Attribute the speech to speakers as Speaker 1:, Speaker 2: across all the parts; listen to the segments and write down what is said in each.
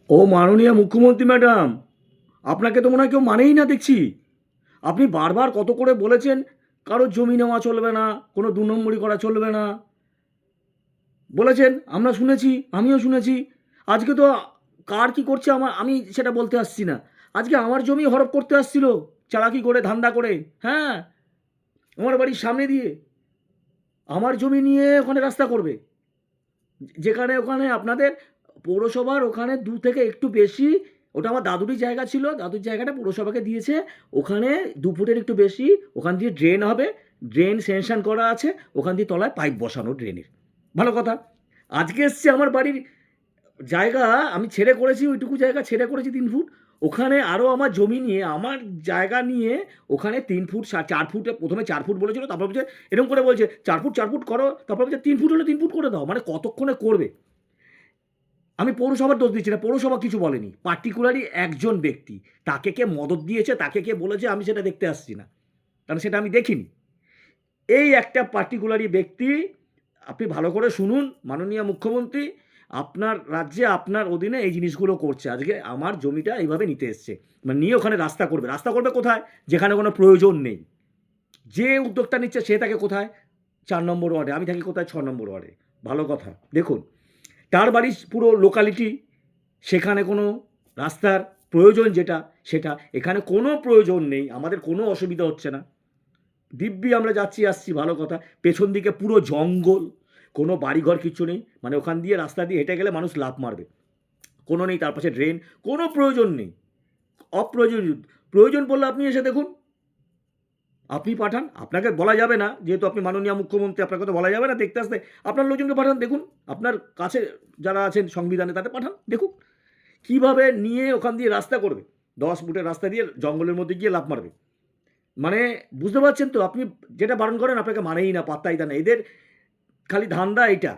Speaker 1: ও মাননীয় মুখ্যমন্ত্রী ম্যাডাম, আপনাকে তো মনে হয় কেউ মানেই না দেখছি। আপনি বারবার কত করে বলেছেন কারোর জমি নেওয়া চলবে না, কোনো দু নম্বরি করা চলবে না, বলেছেন, আমরা শুনেছি, আমিও শুনেছি। আজকে তো কার কি করছে আমি সেটা বলতে আসছি না। আজকে আমার জমি হরপ করতে আসছিল, চালাকি করে, ধান্দা করে। হ্যাঁ, আমার বাড়ির সামনে দিয়ে আমার জমি নিয়ে ওখানে রাস্তা করবে, যেখানে ওখানে আপনাদের পৌরসভার ওখানে দু থেকে একটু বেশি, ওটা আমার দাদুরই জায়গা ছিল, দাদুর জায়গাটা পৌরসভাকে দিয়েছে। ওখানে 2 ফুটের একটু বেশি, ওখান দিয়ে ড্রেন হবে, ড্রেন স্যাংশন করা আছে, ওখান দিয়ে তলায় পাইপ বসানো ড্রেনের। ভালো কথা। আজকে এসছে আমার বাড়ির জায়গা, আমি ছেড়ে করেছি, ওইটুকু জায়গা ছেড়ে করেছি 3 ফুট, ওখানে আরও আমার জমি নিয়ে, আমার জায়গা নিয়ে ওখানে 3 ফুট 4 ফুটে, প্রথমে 4 ফুট বলেছিল, তারপর বলছে এরকম করে বলছে 4 ফুট 4 ফুট করো, তারপর বলছে 3 ফুট হলে 3 ফুট করে দাও। মানে কতক্ষণে করবে? আমি পৌরসভার দোষ দিচ্ছি না, পৌরসভা কিছু বলেনি, পার্টিকুলারলি একজন ব্যক্তি, তাকে কে মদত দিয়েছে, তাকে কে বলেছে, আমি সেটা দেখতে আসছি না, কারণ সেটা আমি দেখিনি। এই একটা পার্টিকুলারই ব্যক্তি, আপনি ভালো করে শুনুন মাননীয় মুখ্যমন্ত্রী, আপনার রাজ্যে আপনার অধীনে এই জিনিসগুলো করছে। আজকে আমার জমিটা এইভাবে নিতে এসছে, মানে নিয়ে ওখানে রাস্তা করবে। রাস্তা করবে কোথায়? যেখানে কোনো প্রয়োজন নেই। যে উদ্যোগটা নিচ্ছে সে থাকে কোথায়? 4 নম্বর ওয়ার্ডে, আমি থাকি কোথায়? 6 নম্বর ওয়ার্ডে। ভালো কথা, দেখুন, তার বাড়ির পুরো লোকালিটি, সেখানে কোনো রাস্তার প্রয়োজন যেটা, সেটা এখানে কোনো প্রয়োজন নেই, আমাদের কোনো অসুবিধা হচ্ছে না, দিব্যি আমরা যাচ্ছি আসছি, ভালো কথা। পেছন দিকে পুরো জঙ্গল, কোনো বাড়িঘর কিচ্ছু নেই, মানে ওখান দিয়ে রাস্তা দিয়ে হেঁটে গেলে মানুষ লাফ মারবে, কোনো নেই। তার পাশে ড্রেন, কোনো প্রয়োজন নেই, অপ্রয়োজনীয়। প্রয়োজন পড়লে আপনি এসে দেখুন, আপনি পাঠান, আপনাকে বলা যাবে না, যেহেতু আপনি মাননীয় মুখ্যমন্ত্রী, আপনাকে তো বলা যাবে না দেখতে আসতে, আপনার লোকজনকে পাঠান, দেখুন, আপনার কাছে যারা আছেন সংবিধানে তাদের পাঠান, দেখুন কীভাবে নিয়ে ওখান দিয়ে রাস্তা করবে। 10 ফুটের রাস্তা দিয়ে জঙ্গলের মধ্যে গিয়ে লাফ মারবে, মানে বুঝতে পারছেন তো? আপনি যেটা বারণ করেন আপনাকে মানেই না, পাত্তাই দেয় না। এদের খালি ধান্দা এইটা,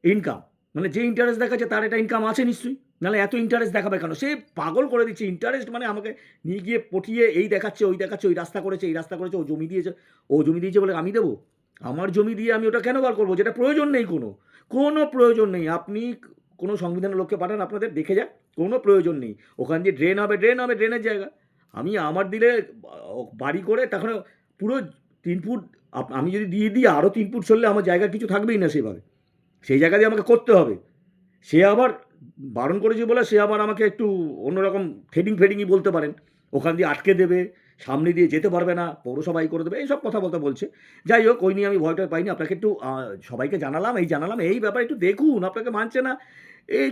Speaker 1: ইনকাম, মানে যে ইন্টারেস্ট দেখাচ্ছে তার এটা ইনকাম আছে নিশ্চয়ই, নাহলে এত ইন্টারেস্ট দেখাবে কেন? সে পাগল করে দিচ্ছে ইন্টারেস্ট, মানে আমাকে নিয়ে গিয়ে পটিয়ে এই দেখাচ্ছে, ওই দেখাচ্ছে, ওই রাস্তা করেছে, এই রাস্তা করেছে, ও জমি দিয়েছে, ও জমি দিয়েছে বলে আমি দেবো? আমার জমি দিয়ে আমি ওটা কেন বার করবো, যেটা প্রয়োজন নেই, কোনো কোনো প্রয়োজন নেই। আপনি কোনো সংবিধানের লোককে পাঠান, আপনাদের দেখে যাক, কোনো প্রয়োজন নেই। ওখান দিয়ে ড্রেন হবে, ড্রেন হবে, ড্রেনের জায়গা। আমি আমার দিলে বাড়ি করে তখন পুরো 3 ফুট, আমি যদি দিয়ে দিই আরও 3 ফুট সরলে আমার জায়গা কিছু থাকবেই না সেভাবে, সেই জায়গা দিয়ে আমাকে করতে হবে। সে আবার বারণ করেছে বলে সে আবার আমাকে একটু অন্যরকম ফেডিংই বলতে পারেন, ওখান দিয়ে আটকে দেবে, সামনে দিয়ে যেতে পারবে না, পৌরসভাই করে দেবে, এইসব কথাবার্তা বলছে। যাই হোক, ওই নিয়ে আমি ভয়টা পাইনি। আপনাকে একটু সবাইকে জানালাম, এই ব্যাপারে একটু দেখুন, আপনাকে মানছে না, এই